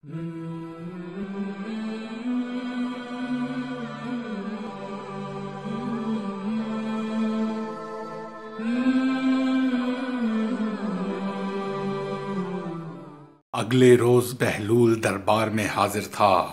اگلے روز بہلول دربار میں حاضر تھا۔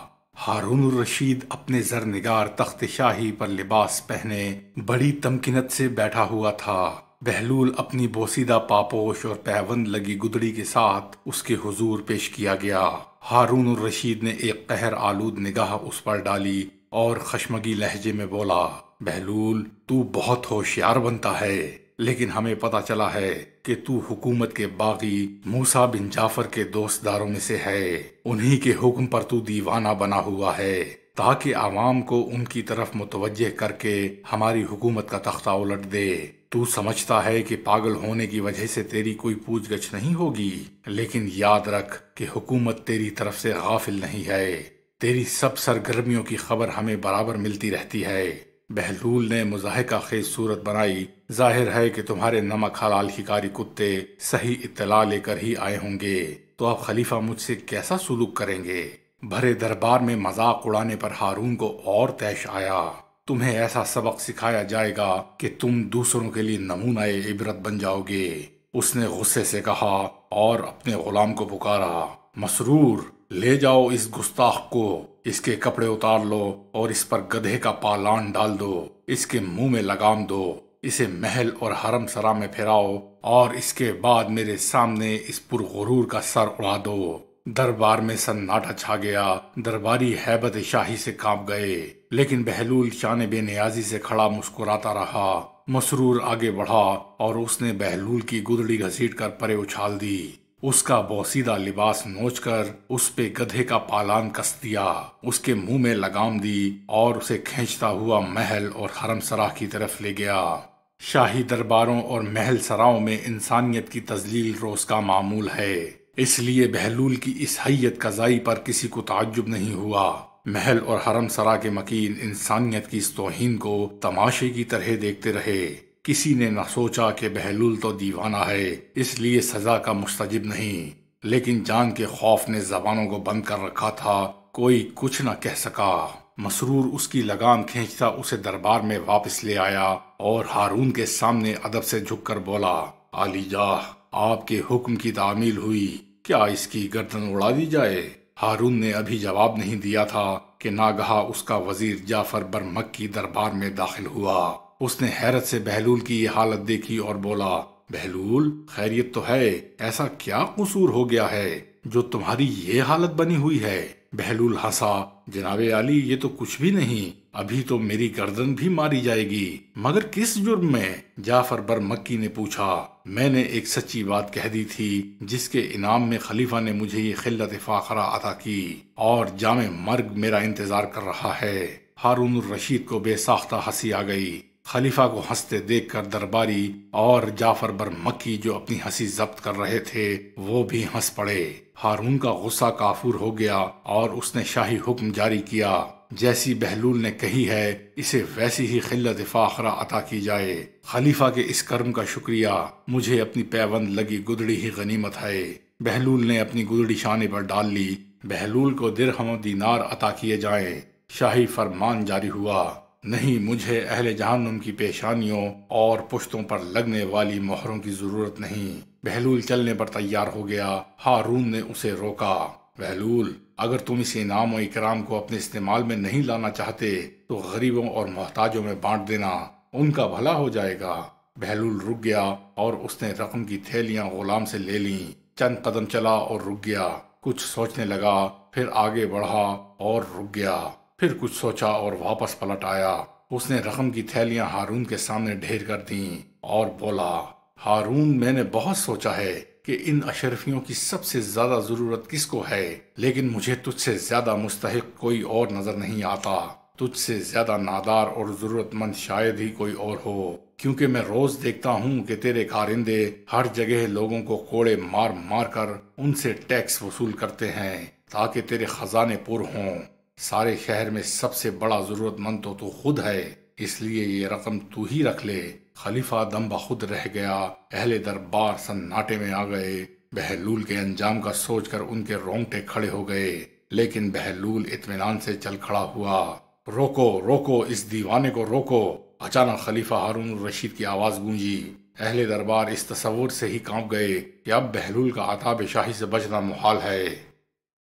ہارون الرشید اپنے زرنگار تخت شاہی پر لباس پہنے بڑی تمکنت سے بیٹھا ہوا تھا۔ بہلول اپنی بوسیدہ پاپوش اور پیوند لگی گدڑی کے ساتھ اس کے حضور پیش کیا گیا۔ ہارون الرشید نے ایک قہر آلود نگاہ اس پر ڈالی اور خشمگی لہجے میں بولا، بہلول، تو بہت ہوشیار بنتا ہے، لیکن ہمیں پتہ چلا ہے کہ تو حکومت کے باغی موسیٰ بن جعفر کے دوست داروں میں سے ہے۔ انہی کے حکم پر تو دیوانہ بنا ہوا ہے تاکہ عوام کو ان کی طرف متوجہ کر کے ہماری حکومت کا تختہ الٹ دے۔ تو سمجھتا ہے کہ پاگل ہونے کی وجہ سے تیری کوئی پوچھ گچھ نہیں ہوگی، لیکن یاد رکھ کہ حکومت تیری طرف سے غافل نہیں ہے۔ تیری سب سرگرمیوں کی خبر ہمیں برابر ملتی رہتی ہے۔ بہلول نے مضحکہ خیز صورت بنائی، ظاہر ہے کہ تمہارے نمک حلال شکاری کتے صحیح اطلاع لے کر ہی آئے ہوں گے، تو اب خلیفہ مجھ سے کیسا سلوک کریں گے؟ بھرے دربار میں مذاق اڑانے پر ہارون کو اور طیش آیا۔ تمہیں ایسا سبق سکھایا جائے گا کہ تم دوسروں کے لیے نمونہ عبرت بن جاؤ گے۔ اس نے غصے سے کہا اور اپنے غلام کو پکارا، مسرور، لے جاؤ اس گستاخ کو، اس کے کپڑے اتار لو اور اس پر گدھے کا پالان ڈال دو، اس کے منہ میں لگام دو، اسے محل اور حرم سرا میں پھراؤ اور اس کے بعد میرے سامنے اس پرغرور کا سر اڑا دو۔ دربار میں سناٹا چھا گیا، درباری ہیبت شاہی سے کانپ گئے، لیکن بہلول شان بے نیازی سے کھڑا مسکراتا رہا۔ مسرور آگے بڑھا اور اس نے بہلول کی گدڑی گھسیٹ کر پرے اچھال دی، اس کا بوسیدہ لباس نوچ کر اس پہ گدھے کا پالان کس دیا، اس کے منہ میں لگام دی اور اسے کھینچتا ہوا محل اور حرم سرا کی طرف لے گیا۔ شاہی درباروں اور محل سراؤں میں انسانیت کی تذلیل روز کا معمول ہے، اس لیے بہلول کی اس حیت قضائی پر کسی کو تعجب نہیں ہوا۔ محل اور حرم سرا کے مکین انسانیت کی اس توہین کو تماشے کی طرح دیکھتے رہے۔ کسی نے نہ سوچا کہ بہلول تو دیوانہ ہے، اس لیے سزا کا مستجب نہیں، لیکن جان کے خوف نے زبانوں کو بند کر رکھا تھا، کوئی کچھ نہ کہہ سکا۔ مسرور اس کی لگام کھینچتا اسے دربار میں واپس لے آیا اور ہارون کے سامنے ادب سے جھک کر بولا، عالی جاہ، آپ کے حکم کی تعمیل ہوئی، کیا اس کی گردن اڑا دی جائے؟ ہارون نے ابھی جواب نہیں دیا تھا کہ ناگہا اس کا وزیر جعفر برمکی دربار میں داخل ہوا۔ اس نے حیرت سے بہلول کی یہ حالت دیکھی اور بولا، بہلول، خیریت تو ہے؟ ایسا کیا قصور ہو گیا ہے جو تمہاری یہ حالت بنی ہوئی ہے؟ بہلول ہنسا، جناب عالی، یہ تو کچھ بھی نہیں، ابھی تو میری گردن بھی ماری جائے گی، مگر کس جرم میں؟ جعفر برمکی نے پوچھا، میں نے ایک سچی بات کہہ دی تھی جس کے انعام میں خلیفہ نے مجھے یہ خلت فاخرہ عطا کی، اور جامِ مرگ میرا انتظار کر رہا ہے۔ ہارون الرشید کو بے ساختہ ہنسی آ گئی۔ خلیفہ کو ہنستے دیکھ کر درباری اور جعفر برمکی جو اپنی ہنسی ضبط کر رہے تھے وہ بھی ہنس پڑے۔ ہارون کا غصہ کافور ہو گیا اور اس نے شاہی حکم جاری کیا، جیسی بہلول نے کہی ہے اسے ویسی ہی خلت فاخرہ عطا کی جائے۔ خلیفہ کے اس کرم کا شکریہ، مجھے اپنی پیوند لگی گدڑی ہی غنیمت ہے۔ بہلول نے اپنی گدڑی شانے پر ڈال لی۔ بہلول کو درہم و دینار عطا کیے جائیں۔ شاہی فرمان جاری ہوا، نہیں، مجھے اہل جہنم کی پیشانیوں اور پشتوں پر لگنے والی مہروں کی ضرورت نہیں۔ بہلول چلنے پر تیار ہو گیا۔ ہارون نے اسے روکا، بہلول، اگر تم اس انعام و اکرام کو اپنے استعمال میں نہیں لانا چاہتے تو غریبوں اور محتاجوں میں بانٹ دینا، ان کا بھلا ہو جائے گا۔ بہلول رک گیا اور اس نے رقم کی تھیلیاں غلام سے لے لیں، چند قدم چلا اور رک گیا، کچھ سوچنے لگا، پھر آگے بڑھا اور رک گیا، پھر کچھ سوچا اور واپس پلٹ آیا۔ اس نے رقم کی تھیلیاں ہارون کے سامنے ڈھیر کر دیں اور بولا، ہارون، میں نے بہت سوچا ہے کہ ان اشرفیوں کی سب سے زیادہ ضرورت کس کو ہے، لیکن مجھے تجھ سے زیادہ مستحق کوئی اور نظر نہیں آتا۔ تجھ سے زیادہ نادار اور ضرورت مند شاید ہی کوئی اور ہو، کیونکہ میں روز دیکھتا ہوں کہ تیرے کارندے ہر جگہ لوگوں کو کوڑے مار مار کر ان سے ٹیکس وصول کرتے ہیں تاکہ تیرے خزانے پر ہوں۔ سارے شہر میں سب سے بڑا ضرورت مند تو خود ہے، اس لیے یہ رقم تو ہی رکھ لے۔ خلیفہ دم بخود رہ گیا۔ اہل دربار سناٹے میں آ گئے۔ بہلول کے انجام کا سوچ کر ان کے رونگٹے کھڑے ہو گئے، لیکن بہلول اطمینان سے چل کھڑا ہوا۔ روکو روکو، اس دیوانے کو روکو! اچانک خلیفہ ہارون الرشید کی آواز گونجی۔ اہل دربار اس تصور سے ہی کانپ گئے کہ اب بہلول کا عتاب شاہی سے بچنا محال ہے۔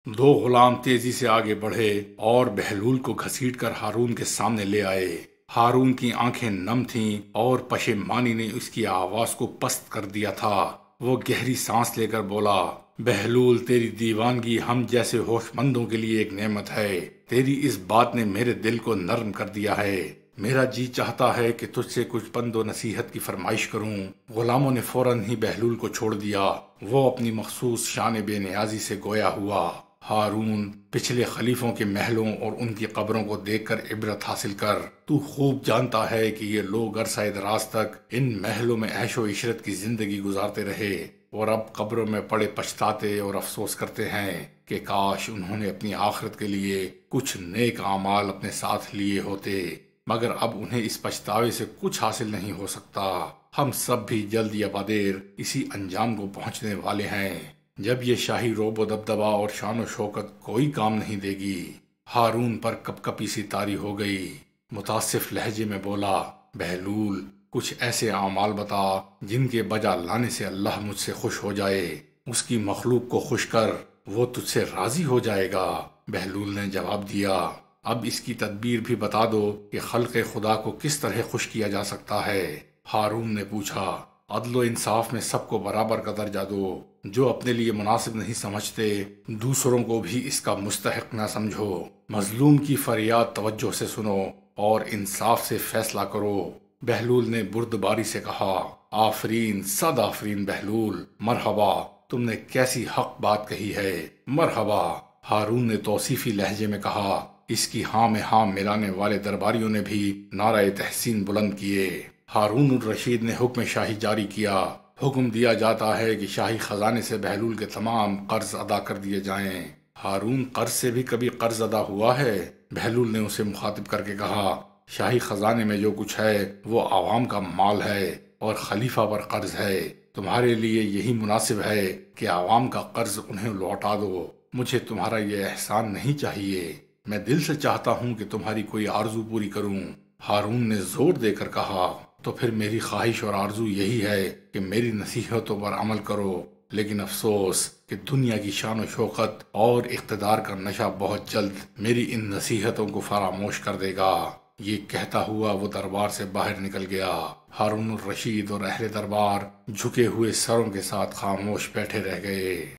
دو غلام تیزی سے آگے بڑھے اور بہلول کو گھسیٹ کر ہارون کے سامنے لے آئے۔ ہارون کی آنکھیں نم تھیں اور پشیمانی نے اس کی آواز کو پست کر دیا تھا۔ وہ گہری سانس لے کر بولا، بہلول، تیری دیوانگی ہم جیسے ہوش مندوں کے لیے ایک نعمت ہے۔ تیری اس بات نے میرے دل کو نرم کر دیا ہے۔ میرا جی چاہتا ہے کہ تجھ سے کچھ پند و نصیحت کی فرمائش کروں۔ غلاموں نے فوراً ہی بہلول کو چھوڑ دیا۔ وہ اپنی مخصوص شان بے نیازی سے گویا ہوا۔ ہارون، پچھلے خلیفوں کے محلوں اور ان کی قبروں کو دیکھ کر عبرت حاصل کر۔ تو خوب جانتا ہے کہ یہ لوگ عرصہ دراز تک ان محلوں میں عیش و عشرت کی زندگی گزارتے رہے اور اب قبروں میں پڑے پچھتاتے اور افسوس کرتے ہیں کہ کاش انہوں نے اپنی آخرت کے لیے کچھ نیک اعمال اپنے ساتھ لیے ہوتے، مگر اب انہیں اس پچھتاوے سے کچھ حاصل نہیں ہو سکتا۔ ہم سب بھی جلد یا بدیر اسی انجام کو پہنچنے والے ہیں جب یہ شاہی روب و دبدبا اور شان و شوکت کوئی کام نہیں دے گی۔ ہارون پر کپ کپی سی طاری ہو گئی۔ متاسف لہجے میں بولا، بہلول، کچھ ایسے اعمال بتا جن کے بجا لانے سے اللہ مجھ سے خوش ہو جائے۔ اس کی مخلوق کو خوش کر، وہ تجھ سے راضی ہو جائے گا۔ بہلول نے جواب دیا، اب اس کی تدبیر بھی بتا دو کہ خلق خدا کو کس طرح خوش کیا جا سکتا ہے۔ ہارون نے پوچھا، عدل و انصاف میں سب کو برابر کا درجہ دو۔ جو اپنے لیے مناسب نہیں سمجھتے، دوسروں کو بھی اس کا مستحق نہ سمجھو۔ مظلوم کی فریاد توجہ سے سنو اور انصاف سے فیصلہ کرو۔ بہلول نے بردباری سے کہا، آفرین، صد آفرین بہلول، مرحبا، تم نے کیسی حق بات کہی ہے، مرحبا۔ ہارون نے توصیفی لہجے میں کہا۔ اس کی ہاں میں ہاں ملانے والے درباریوں نے بھی نعرہ تحسین بلند کیے۔ ہارون الرشید نے حکم شاہی جاری کیا۔ حکم دیا جاتا ہے کہ شاہی خزانے سے بہلول کے تمام قرض ادا کر دیے جائیں۔ ہارون، قرض سے بھی کبھی قرض ادا ہوا ہے؟ بہلول نے اسے مخاطب کر کے کہا، شاہی خزانے میں جو کچھ ہے وہ عوام کا مال ہے اور خلیفہ پر قرض ہے۔ تمہارے لیے یہی مناسب ہے کہ عوام کا قرض انہیں لوٹا دو۔ مجھے تمہارا یہ احسان نہیں چاہیے، میں دل سے چاہتا ہوں کہ تمہاری کوئی آرزو پوری کروں۔ ہارون نے زور دے کر کہا، تو پھر میری خواہش اور آرزو یہی ہے کہ میری نصیحتوں پر عمل کرو، لیکن افسوس کہ دنیا کی شان و شوکت اور اقتدار کا نشہ بہت جلد میری ان نصیحتوں کو فراموش کر دے گا۔ یہ کہتا ہوا وہ دربار سے باہر نکل گیا۔ ہارون الرشید اور اہل دربار جھکے ہوئے سروں کے ساتھ خاموش بیٹھے رہ گئے۔